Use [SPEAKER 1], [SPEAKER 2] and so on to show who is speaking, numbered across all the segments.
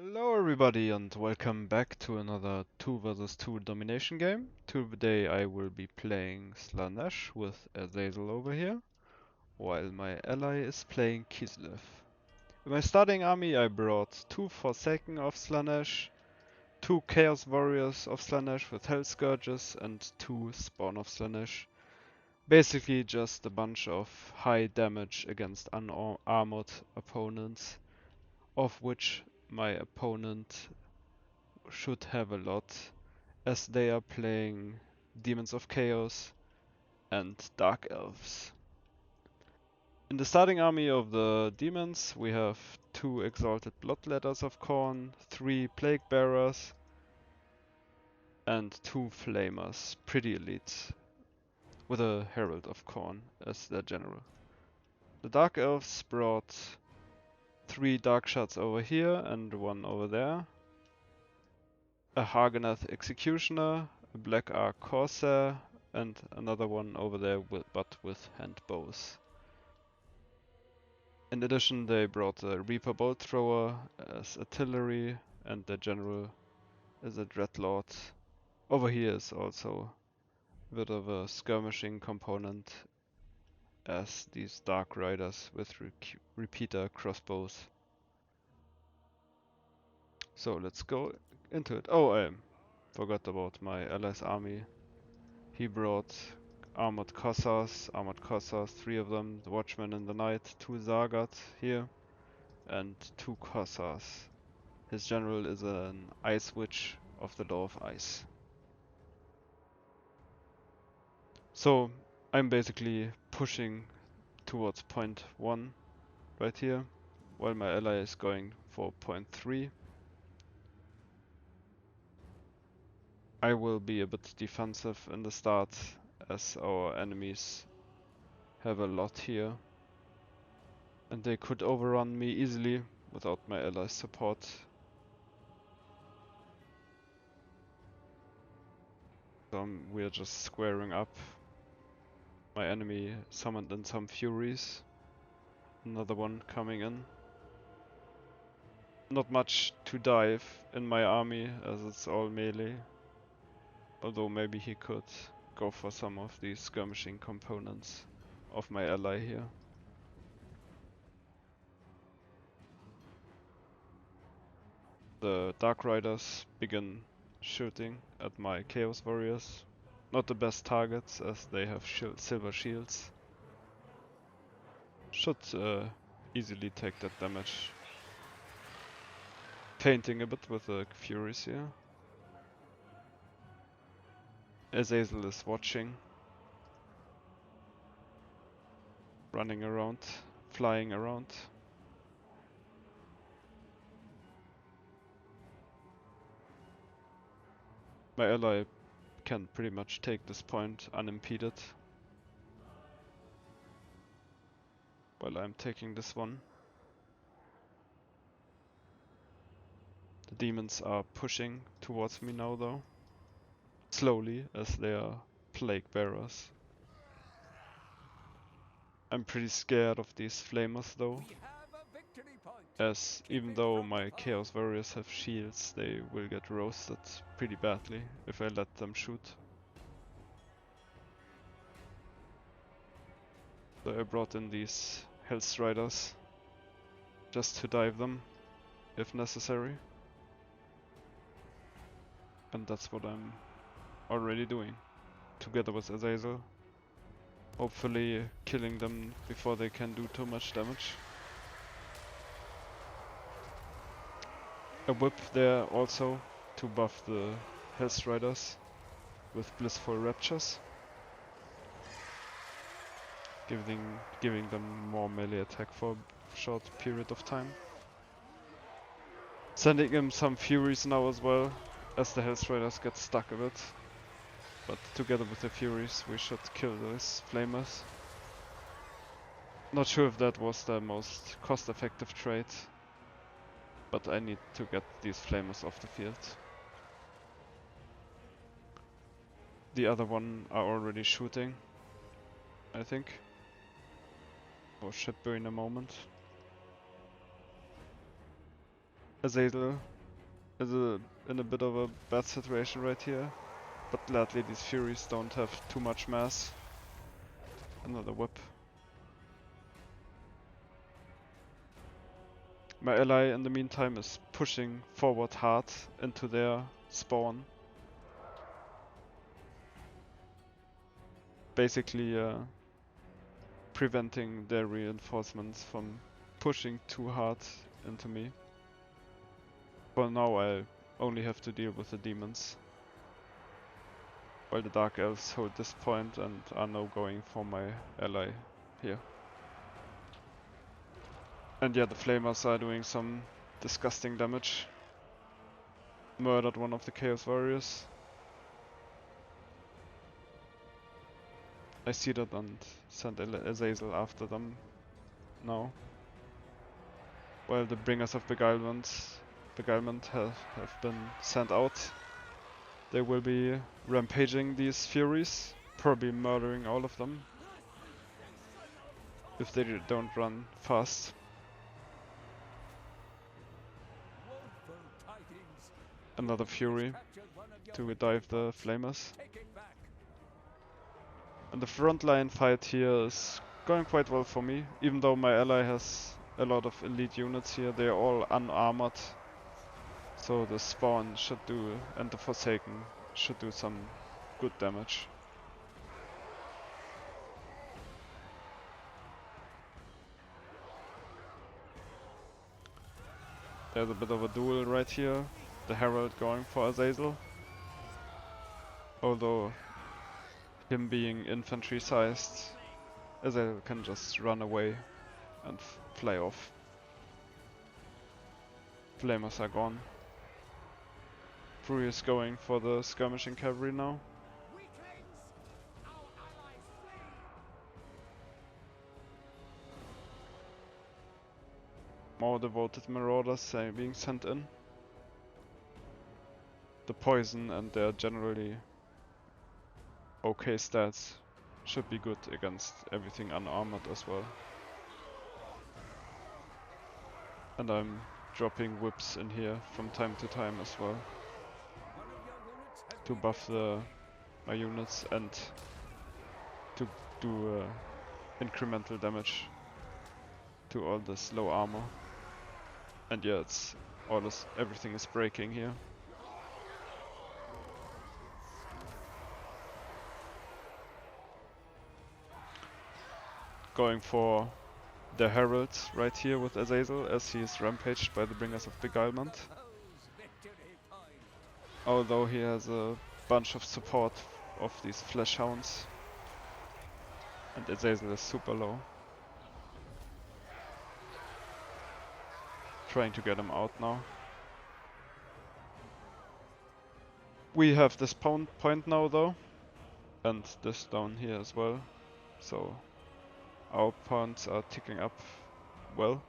[SPEAKER 1] Hello everybody and welcome back to another 2 versus 2 domination game. Today I will be playing Slaanesh with Azazel over here, while my ally is playing Kislev. In my starting army I brought 2 Forsaken of Slaanesh, 2 Chaos Warriors of Slaanesh with Hell Scourges and 2 Spawn of Slaanesh. Basically just a bunch of high damage against unarmored opponents, of which my opponent should have a lot, as they are playing Demons of Chaos and Dark Elves. In the starting army of the demons we have 2 Exalted Bloodletters of Khorne, 3 Plague Bearers and 2 Flamers, pretty elite, with a Herald of Khorne as their general. The Dark Elves brought 3 Dark Shards over here and 1 over there, a Hagenath Executioner, a Black Ark Corsair, and another one over there but with hand bows. In addition they brought a Reaper Bolt Thrower as artillery, and the general is a Dreadlord. Over here is also a bit of a skirmishing component, as these Dark Riders with repeater crossbows. So let's go into it. Oh, I forgot about my allies army. He brought armored Kossars, 3 of them, the Watchmen in the Night, 2 Zagat here, and 2 Kossars. His general is an Ice Witch of the Law of Ice. So I'm basically pushing towards point 1 right here, while my ally is going for point 3. I will be a bit defensive in the start, as our enemies have a lot here, and they could overrun me easily without my allies' support. So we're just squaring up. My enemy summoned in some Furies. Another one coming in. Not much to dive in my army, as it's all melee. Although maybe he could go for some of these skirmishing components of my ally here. The Dark Riders begin shooting at my Chaos Warriors. Not the best targets, as they have silver shields. Should easily take that damage. Painting a bit with the Furies here. Azazel is watching. Running around, flying around. My ally can pretty much take this point unimpeded, while I'm taking this one. The demons are pushing towards me now though. Slowly, as they are plague bearers. I'm pretty scared of these flamers though, as even though my Chaos Warriors have shields, they will get roasted pretty badly if I let them shoot. So I brought in these Hellstriders just to dive them if necessary. And that's what I'm already doing, together with Azazel. Hopefully killing them before they can do too much damage. A whip there also to buff the Hellstriders with Blissful Raptures. Giving them more melee attack for a short period of time. Sending him some Furies now as well, as the Hellstriders get stuck a bit. But together with the Furies we should kill those Flamers. Not sure if that was the most cost-effective trade, but I need to get these Flamers off the field. The other one are already shooting, I think. Or should be in a moment. Azazel is in a bit of a bad situation right here, but gladly these Furies don't have too much mass. Another whip. My ally in the meantime is pushing forward hard into their spawn. Basically preventing their reinforcements from pushing too hard into me. For now I only have to deal with the demons, while the Dark Elves hold this point and are now going for my ally here. And yeah, the Flamers are doing some disgusting damage. Murdered one of the Chaos Warriors. I see that and send Azazel after them now. While the Bringers of Beguilement have been sent out. They will be rampaging these Furies, probably murdering all of them. If they don't run fast. Another Fury to dive the Flamers. And the frontline fight here is going quite well for me, even though my ally has a lot of elite units here. They are all unarmored, so the spawn should do, and the Forsaken should do some good damage. There's a bit of a duel right here. The Herald going for Azazel. Although him being infantry sized, Azazel can just run away and fly off. Flamers are gone. Bree is going for the skirmishing cavalry now. More devoted marauders being sent in. The poison and their generally okay stats should be good against everything unarmored as well. And I'm dropping whips in here from time to time as well to buff my units and to do incremental damage to all this low armor. And yeah, everything is breaking here. Going for the Herald right here with Azazel as he is rampaged by the Bringers of Beguilement. Although he has a bunch of support of these Flesh Hounds. And Azazel is super low. Trying to get him out now. We have this point now though. And this down here as well. So our points are ticking up well.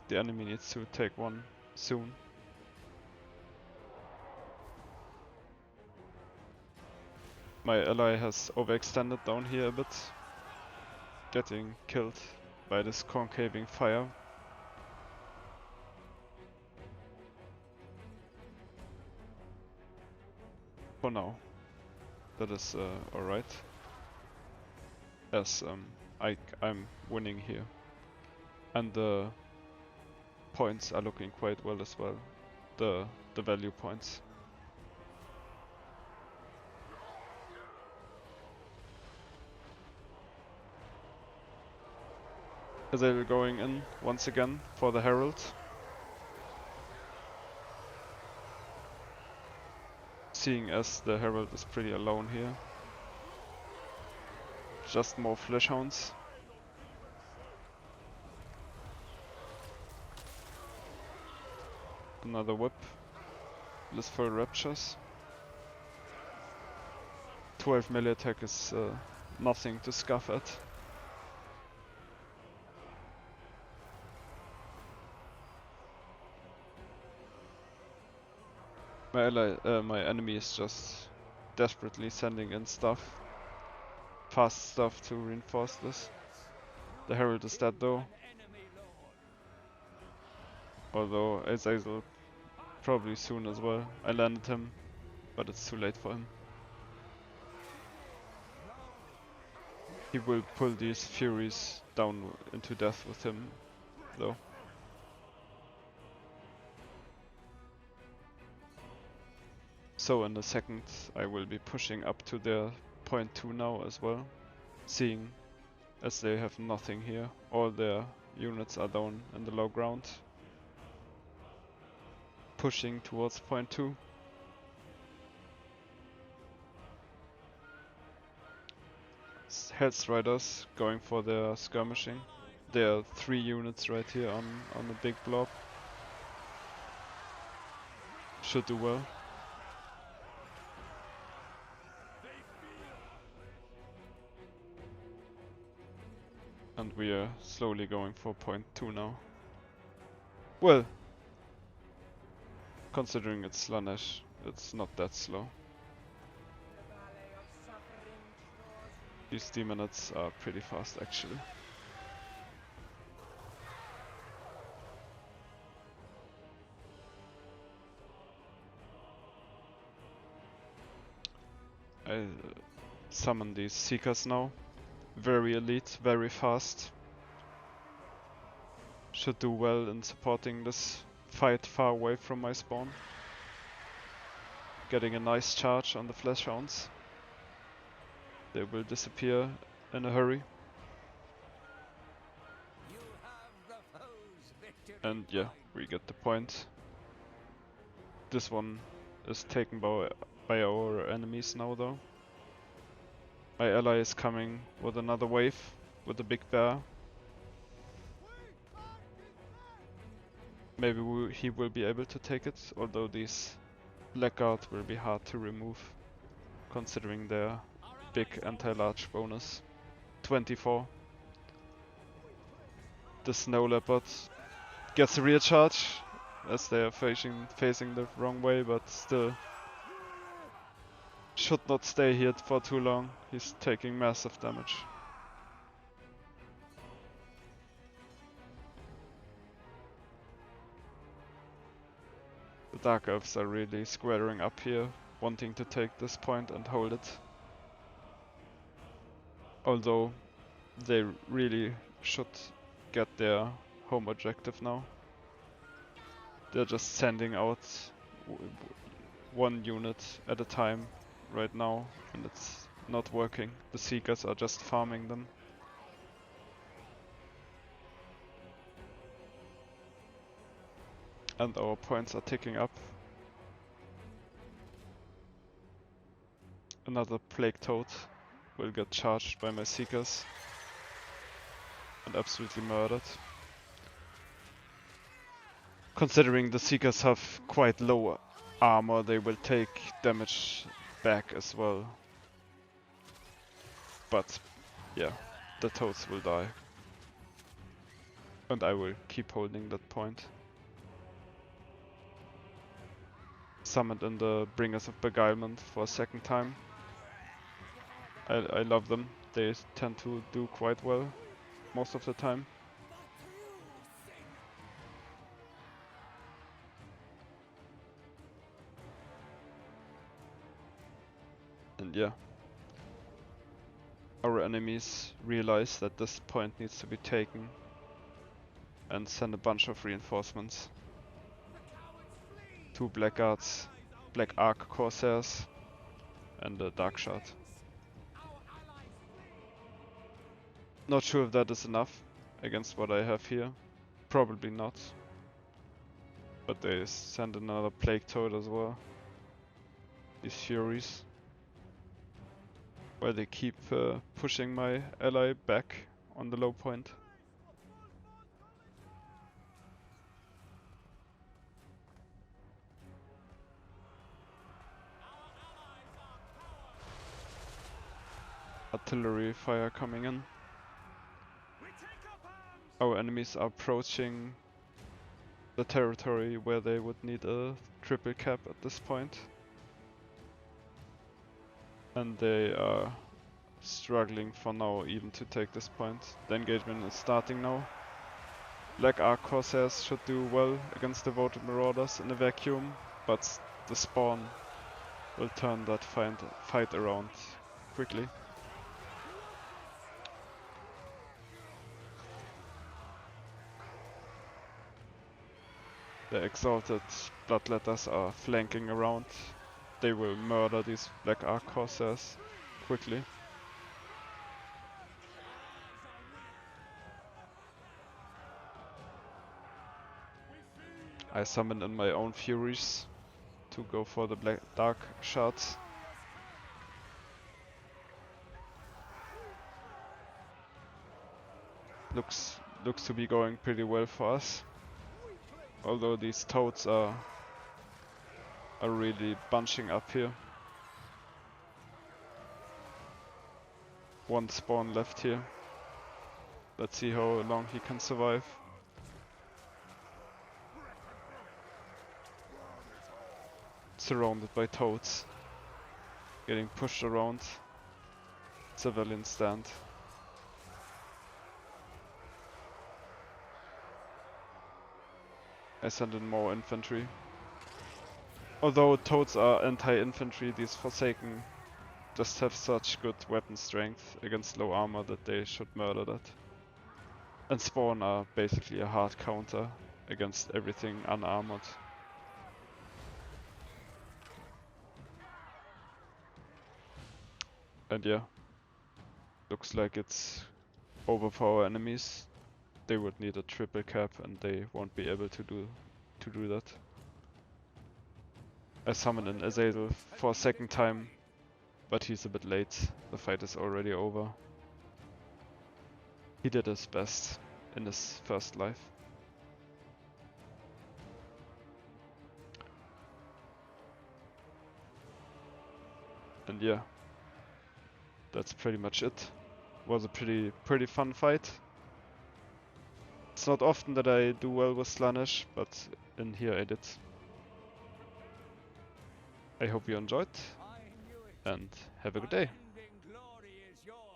[SPEAKER 1] The enemy needs to take one soon. My ally has overextended down here a bit, getting killed by this concaving fire. For now, that is alright, as I'm winning here, and the points are looking quite well as well, the value points. Azazel going in once again for the Herald. Seeing as the Herald is pretty alone here. Just more Flesh Hounds. Another whip. Blissful Raptures. 12 melee attack is nothing to scoff at. My enemy is just desperately sending in stuff. Fast stuff to reinforce this. The Herald is dead though. Although Azazel Probably soon as well. I landed him, but it's too late for him. He will pull these Furies down into death with him, though. So in a second I will be pushing up to their point 2 now as well, seeing as they have nothing here. All their units are down in the low ground. Pushing towards point 2. Health Riders going for their skirmishing. There are 3 units right here on a big blob. Should do well. And we are slowly going for point 2 now. Well, considering it's Slaanesh, it's not that slow. These demonids are pretty fast actually. I summon these Seekers now. Very elite, very fast. Should do well in supporting this fight far away from my spawn. Getting a nice charge on the flesh hounds. They will disappear in a hurry. And yeah, we get the point. This one is taken by our enemies now though. My ally is coming with another wave with a big bear. Maybe he will be able to take it, although these blackguards will be hard to remove considering their big anti-large bonus. 24. The snow leopard gets a rear charge as they are facing the wrong way, but still should not stay here for too long. He's taking massive damage. The Dark Elves are really squaring up here, wanting to take this point and hold it. Although they really should get their home objective now. They're just sending out one unit at a time right now, and it's not working. The Seekers are just farming them. And our points are ticking up. Another Plague Toad will get charged by my Seekers and absolutely murdered. Considering the Seekers have quite low armor, they will take damage back as well. But yeah, the Toads will die. And I will keep holding that point. Summoned in the Bringers of Beguilement for a second time. I love them. They tend to do quite well most of the time. And yeah, our enemies realize that this point needs to be taken and send a bunch of reinforcements. 2 Blackguards, Black Ark Corsairs and a Dark Shard. Not sure if that is enough against what I have here. Probably not. But they send another Plague Toad as well. These Furies. While they keep pushing my ally back on the low point. Artillery fire coming in. Our enemies are approaching the territory where they would need a triple cap at this point. And they are struggling for now even to take this point. The engagement is starting now. Black Ark Corsairs should do well against devoted marauders in a vacuum, but the spawn will turn that fight around quickly. The exalted bloodletters are flanking around. They will murder these Black Ark Corsairs quickly. I summon in my own furies to go for the dark shards. Looks to be going pretty well for us. Although these toads are really bunching up here. One spawn left here. Let's see how long he can survive. Surrounded by toads. Getting pushed around. Civilian stand. I send in more infantry. Although toads are anti-infantry, these Forsaken just have such good weapon strength against low armor that they should murder that. And Spawn are basically a hard counter against everything unarmored. And yeah, looks like it's over for our enemies. They would need a triple cap and they won't be able to do that. I summon in Azazel for a second time, but he's a bit late. The fight is already over. He did his best in his first life. And yeah, that's pretty much it. Was a pretty fun fight. It's not often that I do well with Slaanesh, but in here I did. I hope you enjoyed, and have a good day.